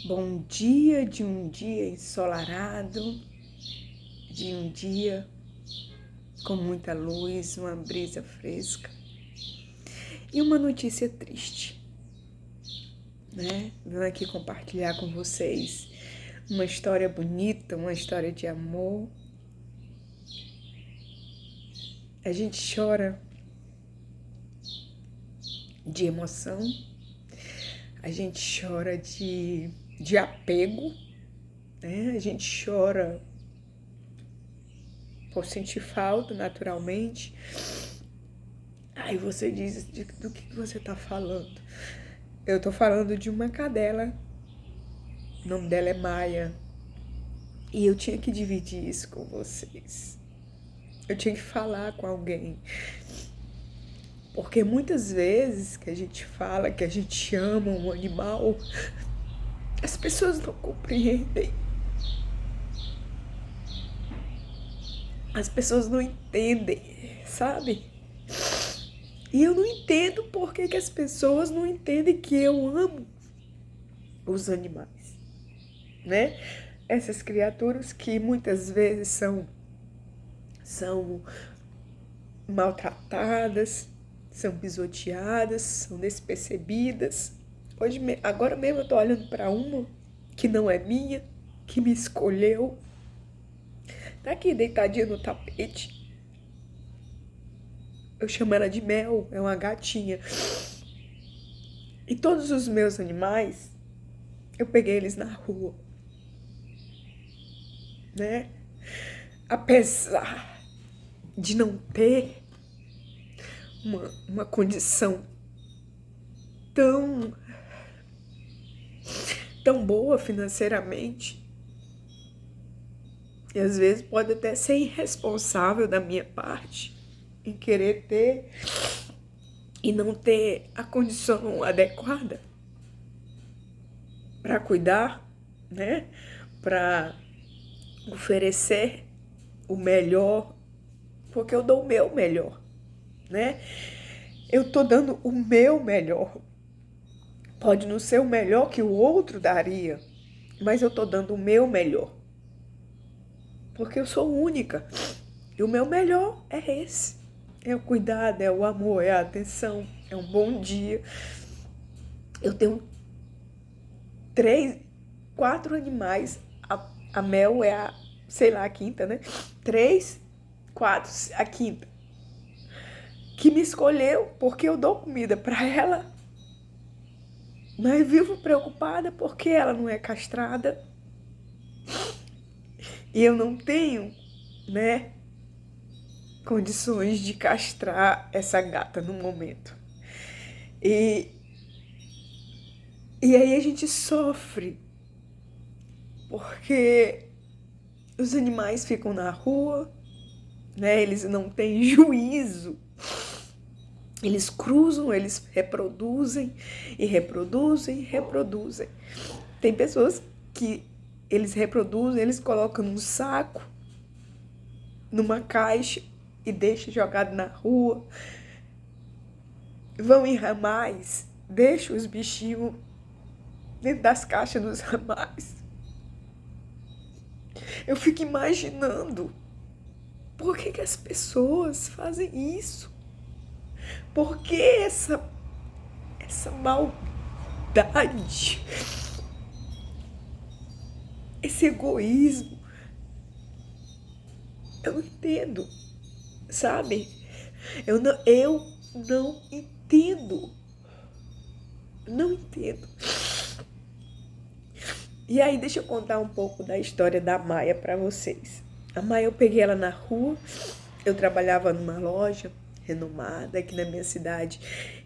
Bom dia de um dia ensolarado, de um dia com muita luz, uma brisa fresca e uma notícia triste, né? Venho aqui compartilhar com vocês uma história bonita, uma história de amor. A gente chora de emoção, a gente chora de apego, né? A gente chora por sentir falta naturalmente. Aí você diz, do que você tá falando? Eu tô falando de uma cadela, o nome dela é Maia, e eu tinha que dividir isso com vocês. Eu tinha que falar com alguém, porque muitas vezes que a gente fala que a gente ama um animal, as pessoas não compreendem. As pessoas não entendem, sabe? E eu não entendo por que as pessoas não entendem que eu amo os animais, né? Essas criaturas que muitas vezes são maltratadas, são pisoteadas, são despercebidas. Agora mesmo eu tô olhando para uma que não é minha, que me escolheu. Tá aqui deitadinha no tapete. Eu chamo ela de Mel, é uma gatinha. E todos os meus animais, eu peguei eles na rua, né? Apesar de não ter uma condição tão boa financeiramente, e às vezes pode até ser irresponsável da minha parte em querer ter e não ter a condição adequada para cuidar, né? Para oferecer o melhor, porque eu dou o meu melhor, né? Eu tô dando o meu melhor. Pode não ser o melhor que o outro daria, mas eu tô dando o meu melhor. Porque eu sou única. E o meu melhor é esse. É o cuidado, é o amor, é a atenção, é um bom dia. Eu tenho 4 animais. A Mel é a, sei lá, a quinta, né? 3, 4, a quinta. Que me escolheu porque eu dou comida para ela. Mas vivo preocupada porque ela não é castrada. E eu não tenho, né, condições de castrar essa gata no momento. E aí a gente sofre porque os animais ficam na rua, né? Eles não têm juízo. Eles cruzam, eles reproduzem e reproduzem e reproduzem. Tem pessoas que eles reproduzem, eles colocam num saco, numa caixa e deixam jogado na rua. Vão em ramais, deixam os bichinhos dentro das caixas dos ramais. Eu fico imaginando por que as pessoas fazem isso? Por que essa maldade? Esse egoísmo? Eu não entendo, sabe? Eu não entendo. Não entendo. E aí, deixa eu contar um pouco da história da Maia pra vocês. A Maia, eu peguei ela na rua. Eu trabalhava numa loja renomada aqui na minha cidade.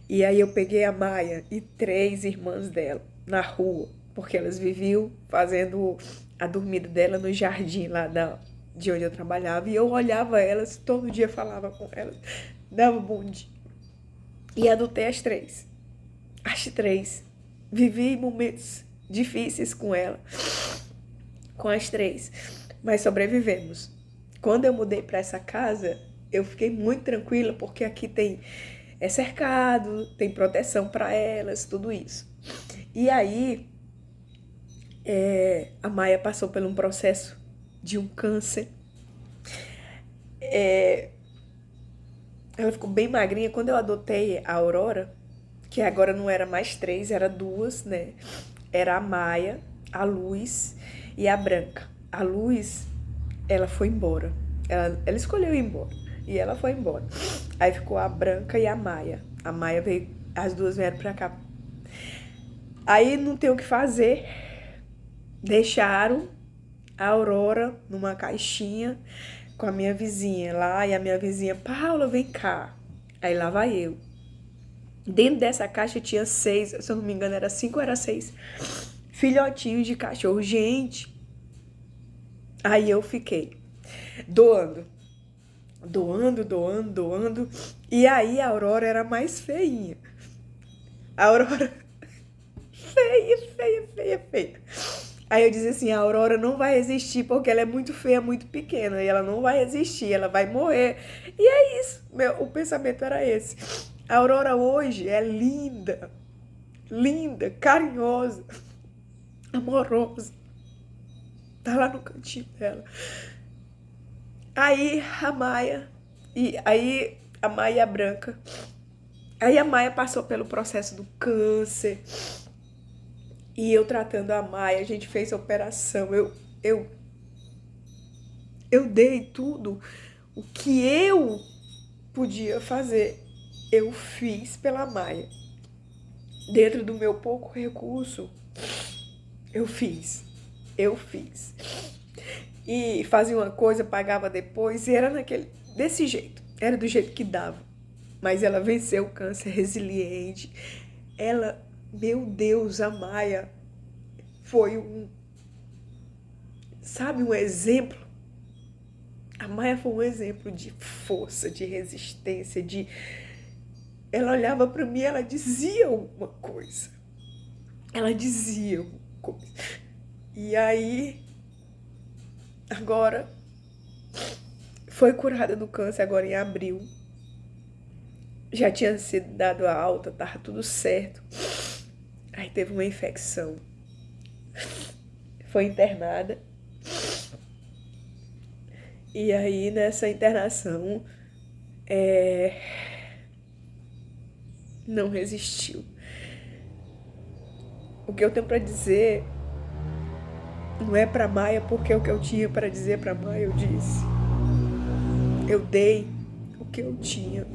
E aí eu peguei a Maia e 3 irmãs dela na rua, porque elas viviam fazendo a dormida dela no jardim lá de onde eu trabalhava. E eu olhava elas, todo dia falava com elas, dava bom dia. E adotei as 3. As 3. Vivi momentos difíceis com ela, com as 3, mas sobrevivemos. Quando eu mudei para essa casa, eu fiquei muito tranquila, porque aqui é cercado, tem proteção para elas, tudo isso. E aí, A Maia passou por um processo de um câncer. Ela ficou bem magrinha. Quando eu adotei a Aurora, que agora não era mais 3, era 2, né? Era a Maia, a Luz e a Branca. A Luz, ela foi embora. Ela escolheu ir embora. E ela foi embora. Aí ficou a Branca e a Maia. A Maia veio, as duas vieram pra cá. Aí não tem o que fazer. Deixaram a Aurora numa caixinha com a minha vizinha lá. E a minha vizinha, Paula, vem cá. Aí lá vai eu. Dentro dessa caixa tinha 6, se eu não me engano era 5 ou era 6 filhotinhos de cachorro. Gente, aí eu fiquei doando. E aí a Aurora era mais feinha. A Aurora feia. Aí eu dizia assim, a Aurora não vai existir porque ela é muito feia, muito pequena. E ela não vai existir, ela vai morrer. E é isso, o pensamento era esse. A Aurora hoje é linda, carinhosa, amorosa. Tá lá no cantinho dela. Aí a Maia e a Branca. Aí a Maia passou pelo processo do câncer. E eu tratando a Maia, a gente fez a operação. Eu dei tudo o que eu podia fazer. Eu fiz pela Maia. Dentro do meu pouco recurso, eu fiz. E fazia uma coisa, pagava depois, e era desse jeito. Era do jeito que dava. Mas ela venceu o câncer, resiliente. Ela, meu Deus, a Maia foi um exemplo. A Maia foi um exemplo de força, de resistência, Ela olhava para mim, ela dizia alguma coisa. E aí, agora, foi curada do câncer agora em abril. Já tinha sido dado a alta, tava tudo certo. Aí teve uma infecção. Foi internada. E aí, nessa internação, não resistiu. O que eu tenho para dizer não é para Maia, porque o que eu tinha para dizer para Maia eu disse. Eu dei o que eu tinha.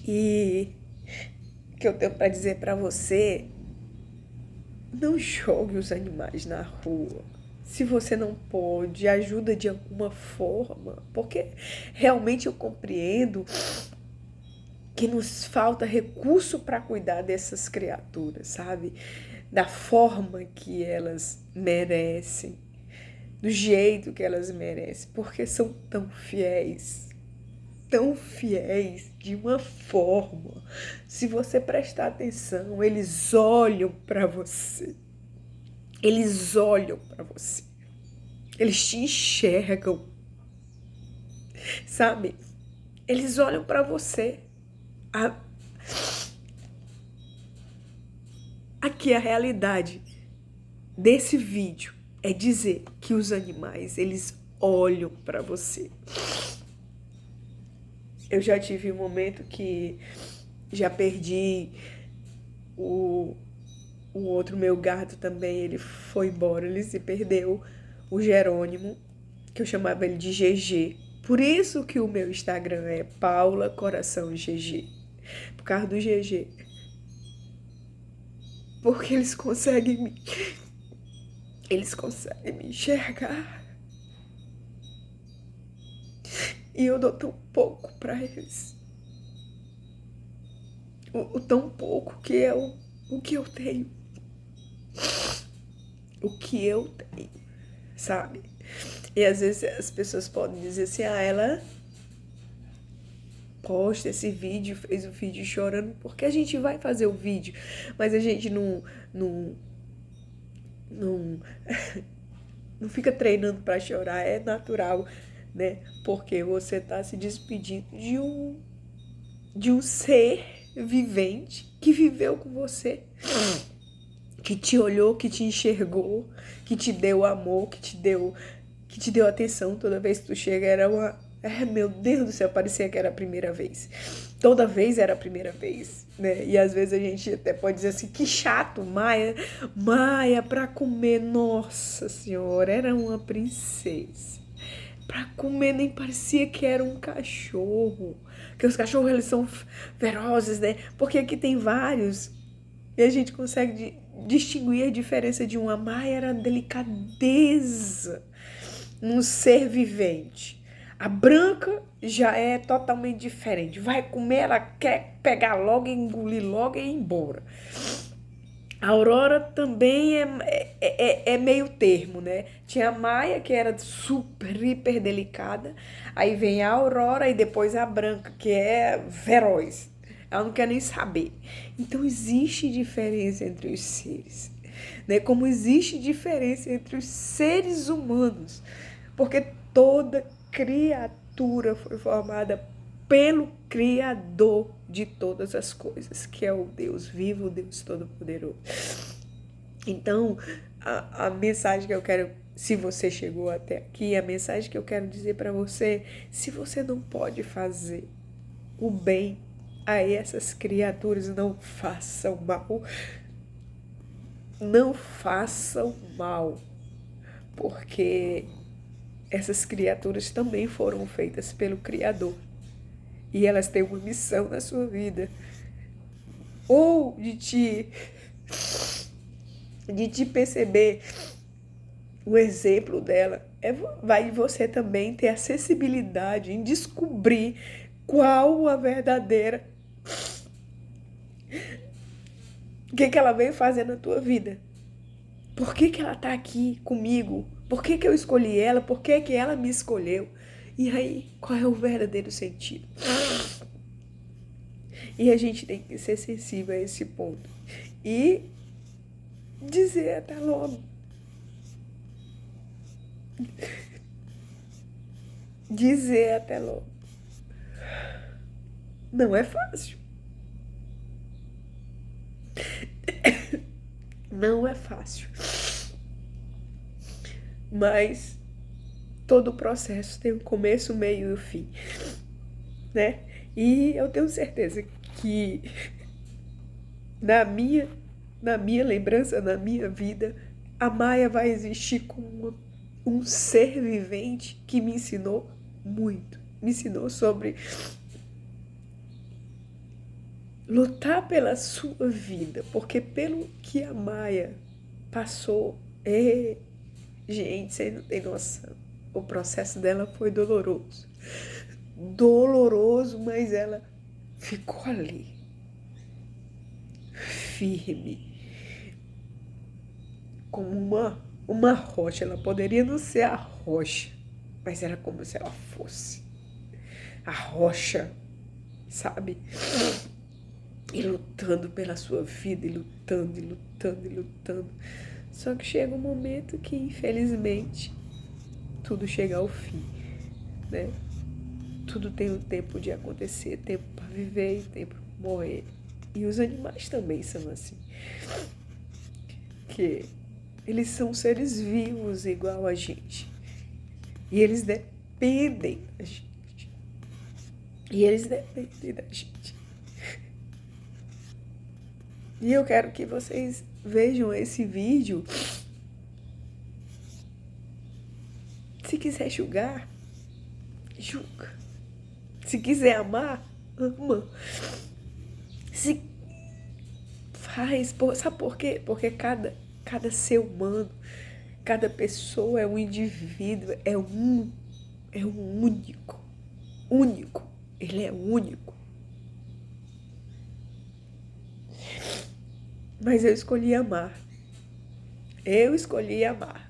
E o que eu tenho para dizer para você, não jogue os animais na rua. Se você não pode, ajuda de alguma forma, porque realmente eu compreendo que nos falta recurso para cuidar dessas criaturas, sabe? Da forma que elas merecem, do jeito que elas merecem, porque são tão fiéis de uma forma. Se você prestar atenção, eles olham para você. Eles te enxergam, sabe? Eles olham para você. Aqui a realidade desse vídeo é dizer que os animais, eles olham para você. Eu já tive um momento que já perdi o outro meu gato também, ele foi embora, ele se perdeu, o Jerônimo, que eu chamava ele de GG. Por isso que o meu Instagram é Paula Coração GG, por causa do GG. Porque eles conseguem me enxergar. E eu dou tão pouco pra eles. O tão pouco que é o que eu tenho. O que eu tenho, sabe? E às vezes as pessoas podem dizer assim, ela posta esse vídeo, fez o vídeo chorando, porque a gente vai fazer o vídeo, mas a gente não fica treinando para chorar, é natural, né? Porque você tá se despedindo de um ser vivente que viveu com você, que te olhou, que te enxergou, que te deu amor, que te deu atenção. Toda vez que tu chega era uma... meu Deus do céu, parecia que era a primeira vez. Toda vez era a primeira vez, né? E às vezes a gente até pode dizer assim, que chato, Maia pra comer, nossa senhora, era uma princesa. Pra comer nem parecia que era um cachorro. Porque os cachorros, eles são ferozes, né? Porque aqui tem vários. E a gente consegue distinguir a diferença de uma. Maia era a delicadeza num ser vivente. A branca já é totalmente diferente. Vai comer, ela quer pegar logo, engolir logo e ir embora. A Aurora também é meio termo, né? Tinha a Maia, que era super, hiper delicada. Aí vem a Aurora e depois a Branca, que é feroz. Ela não quer nem saber. Então existe diferença entre os seres, né? Como existe diferença entre os seres humanos. Porque toda criatura foi formada pelo Criador de todas as coisas, que é o Deus vivo, o Deus Todo-Poderoso. Então, a mensagem que eu quero, se você chegou até aqui, a mensagem que eu quero dizer para você, se você não pode fazer o bem a essas criaturas, não façam mal. Não façam mal, porque essas criaturas também foram feitas pelo Criador. E elas têm uma missão na sua vida. Ou de te perceber o exemplo dela. Vai você também ter acessibilidade em descobrir qual a verdadeira... O que ela veio fazer na tua vida. Por que ela tá aqui comigo? Por que eu escolhi ela? Por que ela me escolheu? E aí, qual é o verdadeiro sentido? E a gente tem que ser sensível a esse ponto. E dizer até logo. Dizer até logo. Não é fácil. Não é fácil. Mas todo o processo tem um começo, meio e um fim, né? E eu tenho certeza que na minha lembrança, na minha vida, a Maia vai existir como um ser vivente que me ensinou muito. Me ensinou sobre lutar pela sua vida, porque pelo que a Maia passou, gente, vocês não tem noção. O processo dela foi doloroso. Doloroso, mas ela ficou ali. Firme. Como uma rocha. Ela poderia não ser a rocha, mas era como se ela fosse a rocha, sabe? E lutando pela sua vida, e lutando, e lutando, e lutando. Só que chega um momento que, infelizmente, tudo chega ao fim, né? Tudo tem um tempo de acontecer, tempo para viver e tempo para morrer. E os animais também são assim. Que eles são seres vivos igual a gente. E eles dependem da gente. E eles dependem da gente. E eu quero que vocês vejam esse vídeo. Se quiser julgar, julga. Se quiser amar, ama. Se faz, sabe por quê? Porque cada ser humano, cada pessoa é um indivíduo, é um único. Ele é único. Mas eu escolhi amar. Eu escolhi amar.